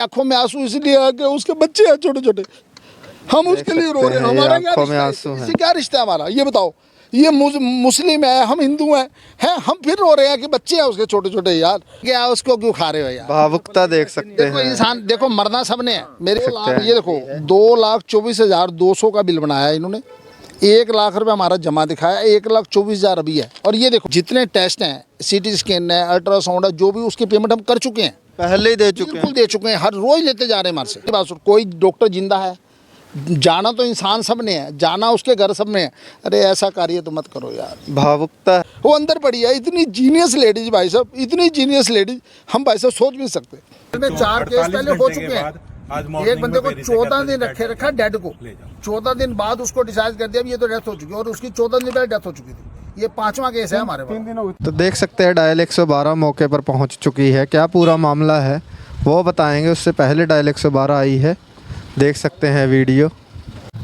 आंखों में आंसू इसलिए आ कि उसके बच्चे हैं छोटे छोटे, हम उसके लिए रो रहे हैं। हमारा क्या आंखों में रिश्ता है? आंसू हैं। इससे क्या रिश्ता है हमारा, ये बताओ। ये मुस्लिम है, हम हिंदू हैं, हम फिर रो रहे हैं कि बच्चे हैं उसके छोटे छोटे। यार क्या उसको क्यों खा रहे हो यार? भावुकता देख सकते देखो हैं। इंसान, देखो मरना सबने है। मेरे सकते लाख, हैं। ये देखो 2,24,200 का बिल बनाया है इन्होंने। 1 लाख रुपए हमारा जमा दिखाया, 1,24,000 अभी है। और ये देखो जितने टेस्ट हैं, सीटी स्कैन है, अल्ट्रासाउंड है, जो भी उसकी पेमेंट हम कर चुके हैं, पहले ही दे चुके हैं। बिल्कुल दे चुके हैं। हर रोज लेते जा रहे हैं हमारे से। बस कोई डॉक्टर जिंदा है, जाना तो इंसान सब ने है, जाना उसके घर सब में है। अरे ऐसा कार्य तो मत करो यार। भावुकता वो अंदर पड़ी है, इतनी जीनियस लेडीज भाई साहब, इतनी जीनियस लेडीज हम भाई साहब सोच भी नहीं सकते। में 4 केस पहले हो चुके हैं। एक बंदे को 14 दिन रखा डेड को, 14 दिन बाद उसको डिस्चार्ज कर दिया। अब ये तो डेथ हो चुकी है और उसकी 14 दिन पहले डेथ हो चुकी थी। ये 5वां केस है हमारे पास। तो देख सकते हैं डायल 112 मौके पर पहुंच चुकी है। क्या पूरा मामला है वो बताएंगे, उससे पहले डायल 112 आई है। देख सकते हैं वीडियो।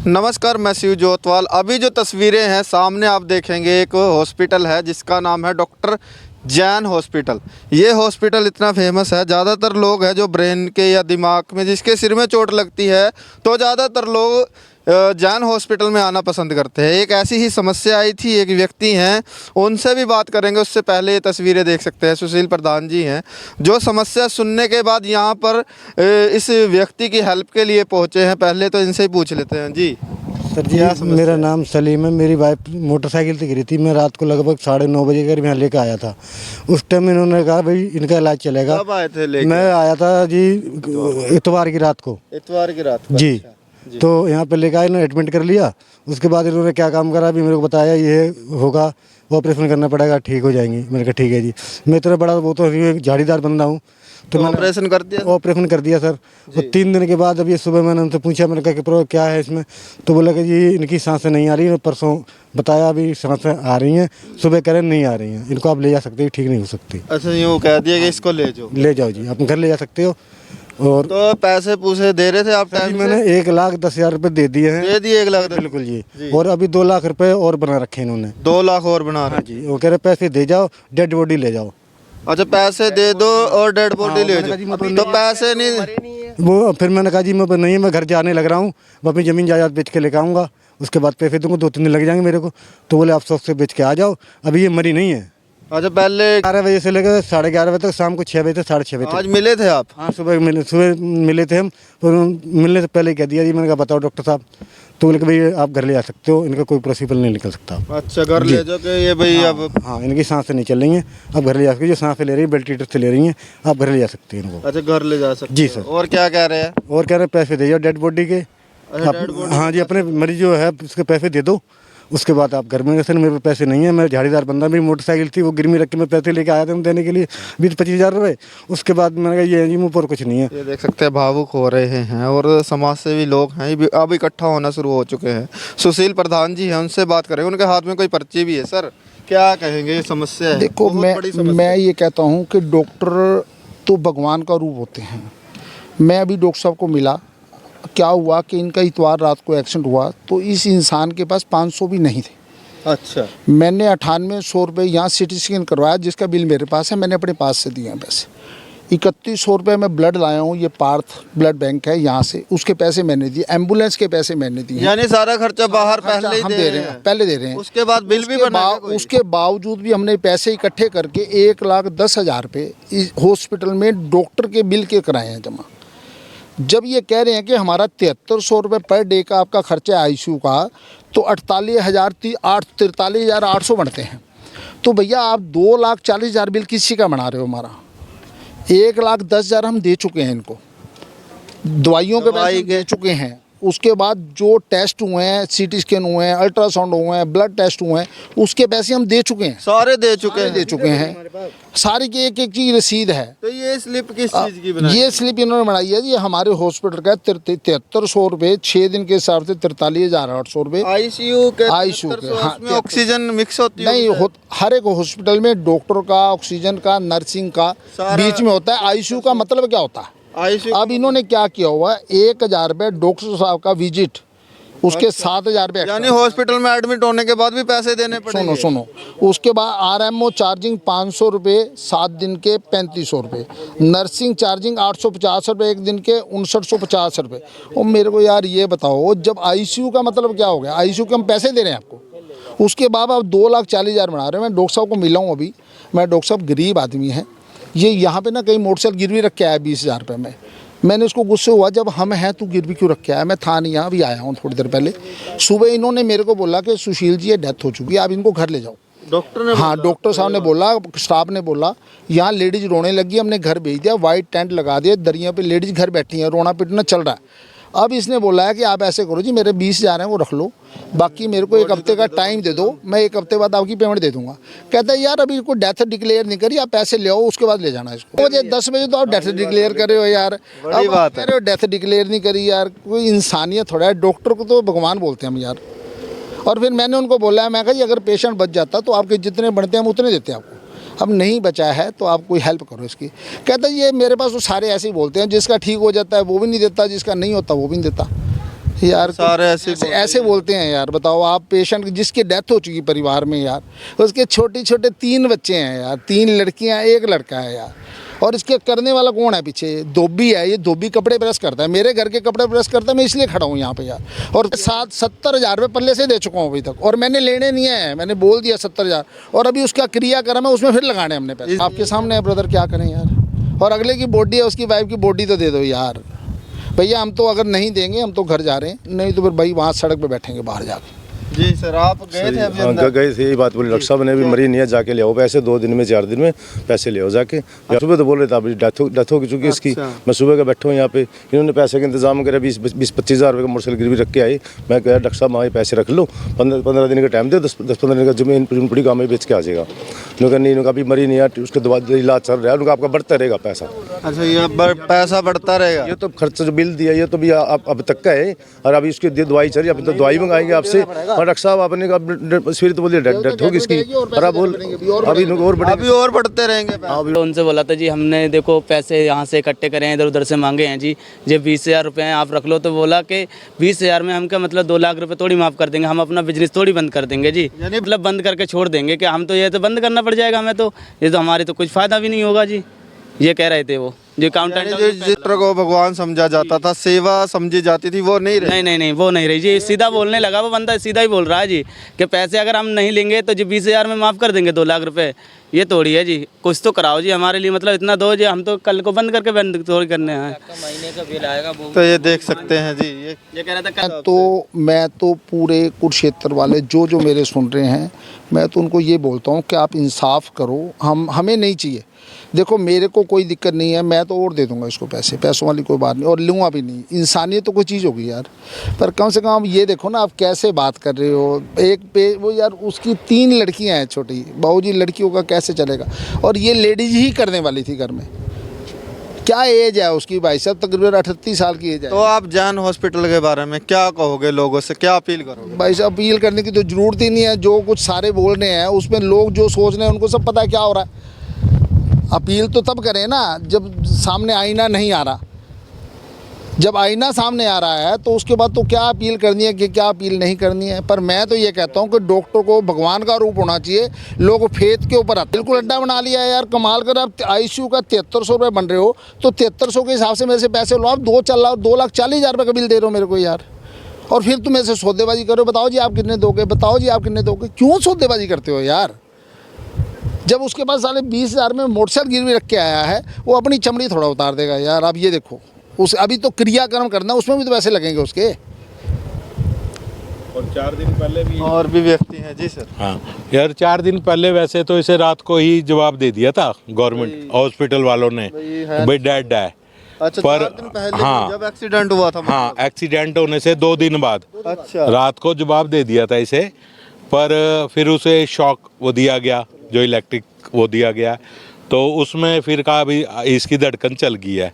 नमस्कार, मैं शिव जोतवाल। अभी जो तस्वीरें हैं सामने आप देखेंगे, एक हॉस्पिटल है जिसका नाम है डॉक्टर जैन हॉस्पिटल। ये हॉस्पिटल इतना फेमस है, ज़्यादातर लोग हैं जो ब्रेन के या दिमाग में, जिसके सिर में चोट लगती है, तो ज़्यादातर लोग जैन हॉस्पिटल में आना पसंद करते हैं। एक ऐसी ही समस्या आई थी, एक व्यक्ति हैं, उनसे भी बात करेंगे। उससे पहले ये तस्वीरें देख सकते हैं, सुशील प्रधान जी हैं जो समस्या सुनने के बाद यहाँ पर इस व्यक्ति की हेल्प के लिए पहुँचे हैं। पहले तो इनसे ही पूछ लेते हैं। जी सर जी, मेरा नाम सलीम है। मेरी वाइफ मोटरसाइकिल से गिरी थी। मैं रात को लगभग 9:30 बजे करीब यहाँ लेकर आया था। उस टाइम इन्होंने कहा भाई इनका इलाज चलेगा। कब आए थे लेके? मैं आया था जी इतवार की रात को। इतवार की रात को? जी, अच्छा। जी। तो यहाँ पे लेकर आए, इन्होंने एडमिट कर लिया। उसके बाद इन्होंने क्या काम करा, अभी मेरे को बताया ये होगा, ऑपरेशन करना पड़ेगा, ठीक हो जाएंगी। मैंने कहा ठीक है जी। मैं इतना बड़ा वो तो झाड़ीदार बंदा हूँ, तो मैंने ऑपरेशन कर दिया? ऑपरेशन कर दिया सर। और 3 दिन के बाद अभी सुबह मैंने उनसे पूछा, मैंने कहा कि प्रो क्या है इसमें, तो बोला कि जी इनकी सांसें नहीं आ रही हैं। परसों बताया अभी सांसें आ रही हैं, सुबह करें नहीं आ रही हैं, इनको आप ले जा सकते हो, ठीक नहीं हो सकती। अच्छा, यूँ कह दिया कि इसको ले जाओ? ले जाओ जी, आप घर ले जा सकते हो। और तो पैसे पूसे दे रहे थे आप टाइम से? मैंने 1,10,000 रुपये दे दिए हैं। दे दिए 1 लाख? बिल्कुल जी। और अभी 2 लाख रुपए और बना रखे इन्होंने। 2 लाख और बना रहे? हाँ जी, वो कह रहे पैसे दे जाओ, डेड बॉडी ले जाओ। अच्छा, पैसे दे दो और डेड बॉडी ले जाओ। तो पैसे नहीं? वो फिर मैंने कहा जी मैं नहीं, मैं घर जाने लग रहा हूँ, मैं अपनी ज़मीन जायदाद बेच के लेकर आऊँगा, उसके बाद पैसे दूँगा, 2-3 दिन लग जाएंगे मेरे को। तो बोले आप शौक से बेच के आ जाओ, अभी ये मरी नहीं है। अच्छा, पहले 11 बजे से लेकर 11:30 बजे तक, शाम को 6 बजे से 6:30 बजे तक। आज मिले थे आप? हाँ, सुबह मिले थे हम। तो मिलने से पहले कह दिया जी, मैंने कहा बताओ डॉक्टर साहब, तो बोले कि भाई आप घर ले जा सकते हो, इनका कोई प्रोसीजर नहीं निकल सकता। अच्छा, घर ले जाओ कि ये भाई? हाँ, अब हाँ, इनकी सांसें नहीं चल रही हैं, आप घर ले जा सकते हो। जो सांसें ले रही है वेंटिलेटर से ले रही हैं, आप घर ले जा सकते हैं इनको। अच्छा, घर ले जा सकते जी हो। सर। और क्या कह रहे हैं? और कह रहे पैसे दे जाओ डेड बॉडी के। अच्छा, डेड बॉडी? हाँ जी, अपने मरीज जो है उसके पैसे दे दो, उसके बाद आप घर में। सर मेरे पास पैसे नहीं है, मैं झाड़ीदार बंदा, मेरी मोटरसाइकिल थी वो गिरवी रख के मैं पैसे लेके आया था देने के लिए 20-25 हज़ार रुपये। उसके बाद मैंने कहा ये जी मुँह पर कुछ नहीं है। ये देख सकते हैं, भावुक हो रहे हैं और समाज सेवी लोग हैं अब इकट्ठा होना शुरू हो चुके हैं। सुशील प्रधान जी हैं, उनसे बात करेंगे। उनके हाथ में कोई पर्ची भी है। सर क्या कहेंगे, ये समस्या है? देखो बहुत बड़ी समस्या मैं ये कहता हूँ कि डॉक्टर तो भगवान का रूप होते हैं। मैं अभी डॉक्टर साहब को मिला, क्या हुआ कि इनका इतवार रात को एक्सीडेंट हुआ, तो इस इंसान के पास 500 भी नहीं थे। अच्छा। मैंने 9800 रुपये यहाँ सिटी स्कैन करवाया, जिसका बिल मेरे पास है, मैंने अपने पास से दिए हैं पैसे। 3100 रुपये मैं ब्लड लाया हूँ, ये पार्थ ब्लड बैंक है यहाँ से, उसके पैसे मैंने दिए। एम्बुलेंस के पैसे मैंने दिए। यानी सारा खर्चा बाहर पहले ही हम दे रहे हैं, पहले दे रहे हैं। उसके बाद बिल भी बना है कोई? उसके बावजूद भी हमने पैसे इकट्ठे करके 1,10,000 रुपये इस हॉस्पिटल में डॉक्टर के बिल के कराए हैं जमा। जब ये कह रहे हैं कि हमारा 7300 रुपये पर डे का आपका खर्चा है आईसीयू का, तो 43,800 बनते हैं। तो भैया आप 2,40,000 बिल किसी का बना रहे हो? हमारा 1,10,000 हम दे चुके हैं इनको, दवाइयों के पैसे दे चुके हैं। उसके बाद जो टेस्ट हुए हैं, सीटी स्कैन हुए हैं, अल्ट्रासाउंड हुए हैं, ब्लड टेस्ट हुए हैं, उसके पैसे हम दे चुके हैं। सारे दे चुके हैं? दे चुके हैं सारी की एक की रसीद है। तो ये स्लिप किस चीज़ की बनाई? ये स्लिप इन्होंने बनाई है जी हमारे हॉस्पिटल का 7300 रुपये 6 दिन के हिसाब से 43,800 रुपये आईसीयू के? आईसीयू के, हाँ। उसमें ऑक्सीजन मिक्स होती है? नहीं, हर एक हॉस्पिटल में डॉक्टर का, ऑक्सीजन का, नर्सिंग का बीच में होता है। आईसीयू का मतलब क्या होता है? आईसीयू अब इन्होंने क्या किया हुआ है, 1,000 रुपये डॉक्टर साहब का विजिट उसके 7,000 रुपये यानी हॉस्पिटल में एडमिट होने के बाद भी पैसे देने पड़ेंगे। सुनो उसके बाद RMO चार्जिंग 500 रुपये 7 दिन के 3500 रुपये, नर्सिंग चार्जिंग 850 रुपये एक दिन के 5950 रुपये। और मेरे को यार ये बताओ, जब ICU का मतलब क्या हो गया, ICU के हम पैसे दे रहे हैं आपको, उसके बाद आप 2,40,000 बना रहे हो। मैं डॉक्टर साहब को मिला हूँ अभी, मैं डॉक्टर साहब गरीब आदमी हैं, ये यहाँ पे ना कहीं मोटरसाइकिल गिरवी रख के आया 20,000 रुपये में। मैंने उसको गुस्से हुआ, जब हम हैं तू गिरवी क्यों रख के आया। मैं था नहीं यहाँ, अभी आया हूँ थोड़ी देर पहले। सुबह इन्होंने मेरे को बोला कि सुशील जी ये डेथ हो चुकी है, आप इनको घर ले जाओ। डॉक्टर ने हाँ, डॉक्टर साहब ने बोला, स्टाफ ने बोला, यहाँ लेडीज़ रोने लगी, हमने घर भेज दिया, वाइट टेंट लगा दिया, दरिया पे लेडीज़ घर बैठी हैं, रोना पिटना चल रहा है। अब इसने बोला है कि आप ऐसे करो जी, मेरे 20,000 हैं वो रख लो, बाकी मेरे को 1 हफ्ते का टाइम दे दो, मैं 1 हफ्ते बाद आपकी पेमेंट दे दूंगा। कहता है यार अभी कोई डेथ डिक्लेयर नहीं करी, आप पैसे ले आओ उसके बाद ले जाना इसको। मुझे 10 बजे तो आप डेथ डिक्लेयर कर रहे हो यार, बड़ी बात है। डेथ डिक्लेयर नहीं करी यार, कोई इंसानियत थोड़ा है। डॉक्टर को तो भगवान बोलते हैं हम यार। और फिर मैंने उनको बोला है, मैं कहा जी अगर पेशेंट बच जाता तो आपके जितने बनते हैं हम उतने देते हैं आपको, अब नहीं बचा है तो आप कोई हेल्प करो इसकी। कहता है ये मेरे पास तो सारे ऐसे ही बोलते हैं, जिसका ठीक हो जाता है वो भी नहीं देता, जिसका नहीं होता वो भी नहीं देता यार। सारे ऐसे बोलते हैं यार। बताओ आप, पेशेंट जिसकी डेथ हो चुकी परिवार में यार, उसके छोटे छोटे 3 बच्चे हैं यार, 3 लड़कियां 1 लड़का है यार। और इसके करने वाला कौन है पीछे? धोबी है, ये धोबी कपड़े प्रेस करता है, मेरे घर के कपड़े प्रेस करता है, मैं इसलिए खड़ा हूँ यहाँ पे यार। और 70,000 रुपये पल्ले से दे चुका हूँ अभी तक, और मैंने लेने नहीं है, मैंने बोल दिया 70,000, और अभी उसका क्रियाक्रम है, उसमें फिर लगाने हमने पैसे। आपके सामने है ब्रदर, क्या करें यार। और अगले की बॉडी है, उसकी वाइफ की बॉडी तो दे दो यार भैया। हम तो अगर नहीं देंगे, हम तो घर जा रहे हैं, नहीं तो फिर भाई वहाँ सड़क पे बैठेंगे बाहर जाके। जी सर, आप गए थे अभी अंदर? गए थे, यही बात बोली डॉक्टर साहब ने भी, मरी नहीं है, जाके ले आओ पैसे, 2 दिन में 4 दिन में पैसे ले आओ जाके। सुबह तो बोल रहे थे अभी डेथ हो चुकी इसकी। मैं सुबह का बैठा हूँ यहाँ पे, इन्होंने पैसे का इंतजाम करे, 20-25 हज़ार रुपये का मोटरसाइकिल गिरवी रख के आई। मैं कहा डॉक्टर साहब वहाँ पैसे रख लो, 15 दिन का टाइम दे, 10-15 दिन का जमीन पड़ी गाँव में बेच के आ जाएगा। उन्होंने नहीं, उनका अभी मरी नहीं है, उसके दवा इलाज चल रहा है, उनका आपका बढ़ता रहेगा पैसा। अच्छा, ये पैसा बढ़ता रहेगा? ये तो खर्च जो बिल दिया ये तो भी अब तक का है, और अभी उसकी दवाई चल रही है, अभी तो दवाई मंगाएंगे आपसे। और डॉक्टर साहब आपने फिर तो बोलिए डेथ होगी इसकी, और अब अभी और बढ़ते रहेंगे। तो उनसे बोला था जी हमने देखो पैसे यहाँ से इकट्ठे करे हैं, इधर उधर से मांगे हैं जी, ये 20,000 रुपये हैं आप रख लो। तो बोला कि 20,000 में हम क्या मतलब 2 लाख रुपए थोड़ी माफ़ कर देंगे, हम अपना बिजनेस थोड़ी बंद कर देंगे जी, मतलब बंद करके छोड़ देंगे कि हम तो ये तो बंद करना पड़ जाएगा हमें, तो ये तो हमारी तो कुछ फ़ायदा भी नहीं होगा जी, ये कह रहे थे वो जो काउंटेंट। जिस तरह को भगवान समझा जाता था, सेवा समझी जाती थी, वो नहीं रही। नहीं वो नहीं रही जी, सीधा बोलने लगा वो बंदा, सीधा ही बोल रहा है जी कि पैसे अगर हम नहीं लेंगे तो जी 20,000 में माफ़ कर देंगे 2 लाख रुपए। ये थोड़ी है जी, कुछ तो कराओ जी हमारे लिए, मतलब इतना दो जी, हम तो कल को बंद करके बंद थोड़ी करने हैं। महीने का बिल आएगा वो। तो ये देख सकते हैं जी, ये कह रहा था मैं तो पूरे कुरुक्षेत्र वाले जो मेरे सुन रहे हैं, मैं तो उनको ये बोलता हूँ कि आप इंसाफ करो, हमें नहीं चाहिए। देखो मेरे को कोई दिक्कत नहीं है, मैं तो और दे दूंगा इसको पैसे, पैसों वाली कोई बात नहीं, और लूँगा भी नहीं। इंसानियत तो कोई चीज़ होगी यार, पर कम से कम ये देखो ना आप कैसे बात कर रहे हो। एक पे वो यार, उसकी 3 लड़कियां हैं छोटी, बाबूजी लड़कियों का कैसे चलेगा। और ये लेडीज ही करने वाली थी घर में। क्या एज है उसकी भाई साहब? तकरीबन 38 साल की एज है। तो आप जैन हॉस्पिटल के बारे में क्या कहोगे, लोगों से क्या अपील करोगे? भाई साहब अपील करने की तो ज़रूरत ही नहीं है, जो कुछ सारे बोल रहे हैं उसमें लोग जो सोच रहे हैं उनको सब पता है क्या हो रहा है। अपील तो तब करें ना जब सामने आईना नहीं आ रहा। जब आईना सामने आ रहा है तो उसके बाद तो क्या अपील करनी है कि क्या अपील नहीं करनी है। पर मैं तो ये कहता हूँ कि डॉक्टर को भगवान का रूप होना चाहिए, लोग फेथ के ऊपर आते। बिल्कुल अड्डा बना लिया है यार, कमाल कर। आप ICU का 7300 रुपये बन रहे हो, तो 7300 के हिसाब से मेरे से पैसे लो आप। 2,40,000 रुपये का बिल दे रहे हो मेरे को यार, और फिर तुम मेरे से सौदेबाजी करो। बताओ जी आप कितने दोगे, बताओ जी आप कितने दोगे। क्यों सौदेबाजी करते हो यार? जब उसके पास साले 20,000 में मोटरसाइकिल गिरवी रख के आया है, वो अपनी चमड़ी थोड़ा उतार देगा यार। आप ये देखो, उस अभी तो क्रियाक्रम करना, उसमें भी तो पैसे लगेंगे उसके। और 4 दिन पहले भी और भी व्यक्ति हैं जी सर। हाँ यार, 4 दिन पहले वैसे तो इसे रात को ही जवाब दे दिया था गवर्नमेंट हॉस्पिटल वालों ने, भाई डेड है। अच्छा, पर 4 दिन पहले हाँ, जब एक्सीडेंट हुआ था? हाँ, एक्सीडेंट होने से 2 दिन बाद अच्छा, रात को जवाब दे दिया था इसे। पर फिर उसे शॉक वो दिया गया, जो इलेक्ट्रिक वो दिया गया, तो उसमें फिर कहा भी इसकी धड़कन चल गई है।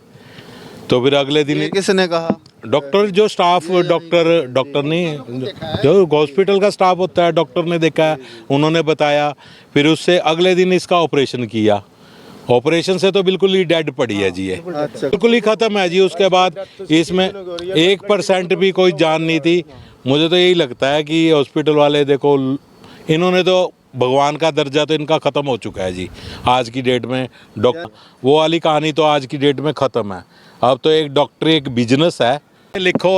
तो फिर अगले दिन किसने कहा? डॉक्टर, जो स्टाफ, डॉक्टर नहीं, जो हॉस्पिटल का स्टाफ होता है, डॉक्टर ने देखा, उन्होंने बताया। फिर उससे अगले दिन इसका ऑपरेशन किया। ऑपरेशन से तो बिल्कुल ही डेड पड़ी है जी ये, बिल्कुल ही ख़त्म है जी। उसके बाद इसमें 1% भी कोई जान नहीं थी। मुझे तो यही लगता है कि हॉस्पिटल वाले देखो, इन्होंने तो भगवान का दर्जा तो इनका ख़त्म हो चुका है जी आज की डेट में। डॉक्टर वो वाली कहानी तो आज की डेट में ख़त्म है। अब तो एक डॉक्टर एक बिजनेस है, लिखो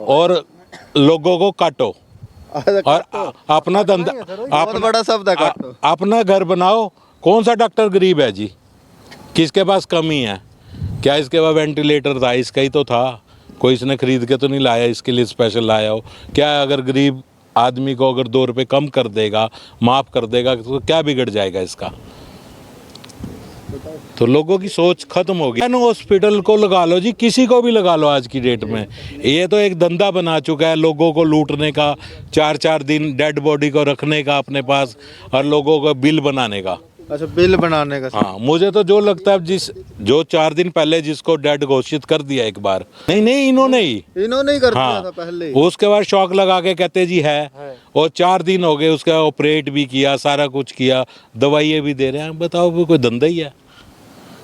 और लोगों को काटो और अपना धंधा, बहुत बड़ा शब्द है काटो। अपना घर बनाओ। कौन सा डॉक्टर गरीब है जी? किसके पास कमी है? क्या इसके पास वेंटिलेटर था? इसका ही तो था, कोई इसने खरीद के तो नहीं लाया, इसके लिए स्पेशल लाया हो क्या? अगर गरीब आदमी को अगर 2 रुपये कम कर देगा, माफ़ कर देगा, तो क्या बिगड़ जाएगा इसका? तो लोगों की सोच खत्म हो गई। हॉस्पिटल को लगा लो जी, किसी को भी लगा लो आज की डेट में। ये तो एक धंधा बना चुका है लोगों को लूटने का, 4-4 दिन डेड बॉडी को रखने का अपने पास और लोगों को बिल बनाने का। अच्छा, बिल बनाने का। हाँ, मुझे तो जो लगता है जो 4 दिन पहले जिसको डेड घोषित कर दिया एक बार, नहीं इन्होंने ही कर दिया हाँ, था पहले। उसके बाद शौक लगा के कहते जी है और 4 दिन हो गए, उसका ऑपरेट भी किया, सारा कुछ किया, दवाइयाँ भी दे रहे हैं। बताओ वो कोई धंधा ही है?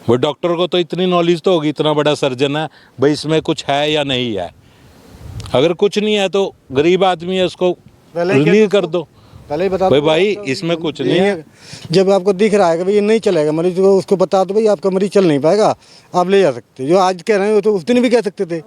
वो डॉक्टर को तो इतनी नॉलेज तो होगी, इतना बड़ा सर्जन है भाई, इसमें कुछ है या नहीं है। अगर कुछ नहीं है तो गरीब आदमी है, उसको रिलीव कर दो। पहले ही बता भाई दो भाई इसमें कुछ नहीं है। जब आपको दिख रहा है कि भाई ये नहीं चलेगा मरीज को, उसको बता दो भाई आपका मरीज चल नहीं पाएगा, आप ले जा सकते। जो आज कह रहे हैं तो उस दिन भी कह सकते थे।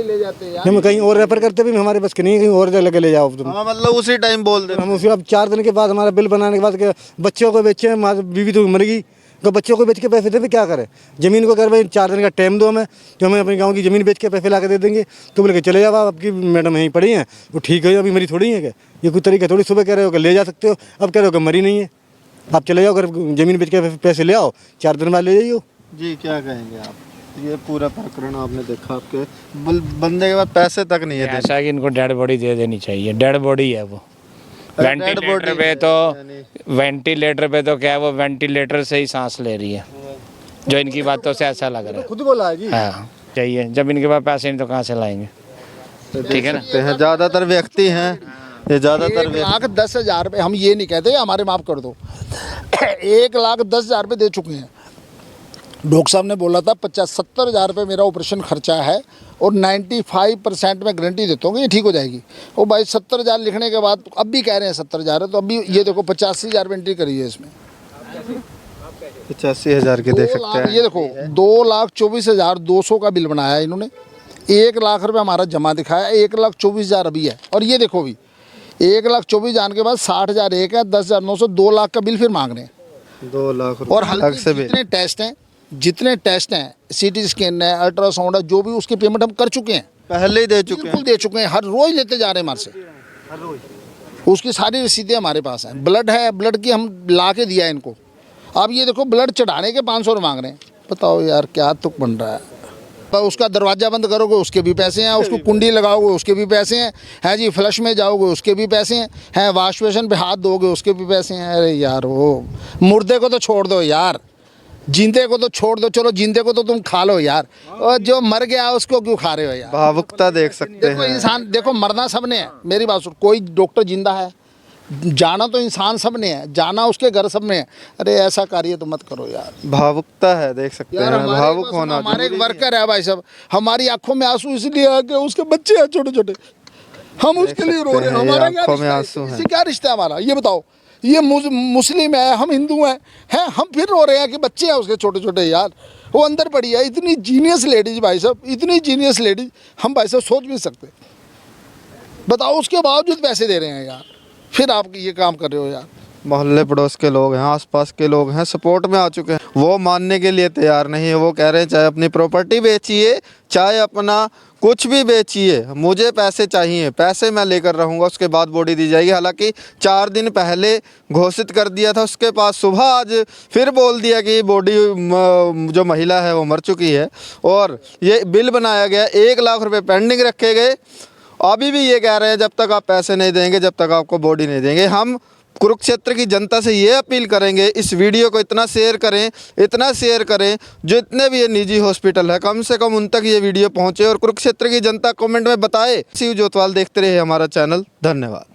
ले जाते हैं हम कहीं और रेफर करते भी हमारे बस के नहीं, कहीं और जगह ले जाओ तुम। हाँ, मतलब उसी टाइम बोल दे। हम उसे अब 4 दिन के बाद हमारा बिल बनाने के बाद के बच्चों को बेचे, हमारी बीवी तो मर गई, तो बच्चों को बेच के पैसे दे भी क्या करें? ज़मीन को कर भाई 4 दिन का टाइम दो हमें, तो हमें अपने गांव की ज़मीन बेच के पैसे ला के दे देंगे। तो बोले कि चले जाओ, आपकी मैडम यहीं पड़ी हैं, वो ठीक है, अभी मरी थोड़ी है क्या? ये कोई तरीका थोड़ी। सुबह कह रहे हो कि ले जा सकते हो, अब कह रहे हो कि मरी नहीं है। आप चले जाओ, अगर ज़मीन बेच के पैसे ले आओ, 4 दिन बाद ले जाइए। जी, क्या कहेंगे आप? ये पूरा प्रकरण आपने देखा, आपके बंदे के पास पैसे तक नहीं है। ऐसा कि इनको डेड बॉडी दे देनी चाहिए। डेड बॉडी है वो। वेंटिलेटर पे तो क्या है, वो वेंटिलेटर से ही सांस ले रही है, जो इनकी बातों से ऐसा लग रहा है। खुद बोला है जी। हाँ, चाहिए। जब इनके पास पैसे नहीं तो कहाँ से लाएंगे? ठीक है ना। ज़्यादातर व्यक्ति हैं, ये ज़्यादातर 1,10,000 रुपये, हम ये नहीं कहते हमारे माफ़ कर दो, 1,10,000 रुपये दे चुके हैं। डॉक्टर साहब ने बोला था 70,000 रुपये मेरा ऑपरेशन खर्चा है और 95% में गारंटी देता हूँ कि ये ठीक हो जाएगी। वो भाई 70,000 लिखने के बाद अब भी कह रहे हैं 70,000 है, तो अभी ये देखो 85,000 रुपये एंट्री करी है इसमें। 85,000 के देख सकते हैं। ये देखो 2,24,200 का बिल बनाया है इन्होंने। 1 लाख रुपये हमारा जमा दिखाया, 1,24,000 अभी है। और ये देखो भी 1,24,000 के बाद 60,000 एक है, 10,900, 2 लाख का बिल फिर मांग रहे हैं। 2 लाख और अलग से जितने टेस्ट हैं, सीटी स्कैन है, अल्ट्रासाउंड है, जो भी उसकी पेमेंट हम कर चुके हैं, पहले ही दे चुके हैं। बिल्कुल दे चुके हैं, हर रोज लेते जा रहे हैं हमारे से। उसकी सारी रसीदें हमारे पास हैं। ब्लड है, ब्लड की हम ला के दिया है इनको। अब ये देखो ब्लड चढ़ाने के 500 मांग रहे हैं। बताओ यार क्या तुक बन रहा है? उसका दरवाज़ा बंद करोगे उसके भी पैसे हैं, उसको कुंडी लगाओगे उसके भी पैसे हैं जी, फ्लश में जाओगे उसके भी पैसे हैं, वाश बेसिन पे हाथ धोगे उसके भी पैसे हैं। अरे यार, वो मुर्दे को तो छोड़ दो यार, जिंदे को तो छोड़ दो। चलो जिंदे को तो तुम खा लो यार, और जो मर गया उसको क्यों खा रहे हो यार? भावुकता देख सकते देखो हैं। इंसान, देखो मरना सबने है, मेरी बात सुन। कोई डॉक्टर जिंदा है, जाना तो इंसान सबने है, जाना उसके घर सबने है। अरे ऐसा कार्य तो मत करो यार। भावुकता है, देख सकते यार हैं। भावुक होना। हमारे एक वर्कर है भाई साहब, हमारी आंखों में आंसू इसलिए आ गए, उसके बच्चे हैं छोटे छोटे, हम उसके लिए रो रहे हैं। हमारा क्या आंखों में रिश्ता है? आंसू हैं। इससे क्या रिश्ता है हमारा? ये बताओ। ये मुस्लिम है, हम हिंदू हैं, हम फिर रो रहे हैं कि बच्चे हैं उसके छोटे छोटे। यार वो अंदर पड़ी है, इतनी जीनियस लेडीज भाई साहब, इतनी जीनियस लेडीज हम भाई साहब सोच भी नहीं सकते। बताओ, उसके बावजूद पैसे दे रहे हैं यार, फिर आप ये काम कर रहे हो यार। मोहल्ले पड़ोस के लोग हैं, आसपास के लोग हैं, सपोर्ट में आ चुके हैं। वो मानने के लिए तैयार नहीं है। वो कह रहे हैं चाहे अपनी प्रॉपर्टी बेचिए, चाहे अपना कुछ भी बेचिए, मुझे पैसे चाहिए, पैसे मैं लेकर रहूँगा, उसके बाद बॉडी दी जाएगी। हालांकि 4 दिन पहले घोषित कर दिया था उसके पास, सुबह आज फिर बोल दिया कि बॉडी जो महिला है वो मर चुकी है। और ये बिल बनाया गया, 1 लाख रुपये पेंडिंग रखे गए। अभी भी ये कह रहे हैं जब तक आप पैसे नहीं देंगे, जब तक आपको बॉडी नहीं देंगे। हम कुरुक्षेत्र की जनता से ये अपील करेंगे, इस वीडियो को इतना शेयर करें, जो इतने भी ये निजी हॉस्पिटल है, कम से कम उन तक ये वीडियो पहुंचे। और कुरुक्षेत्र की जनता कमेंट में बताए। शिव जोतवाल देखते रहे हमारा चैनल। धन्यवाद।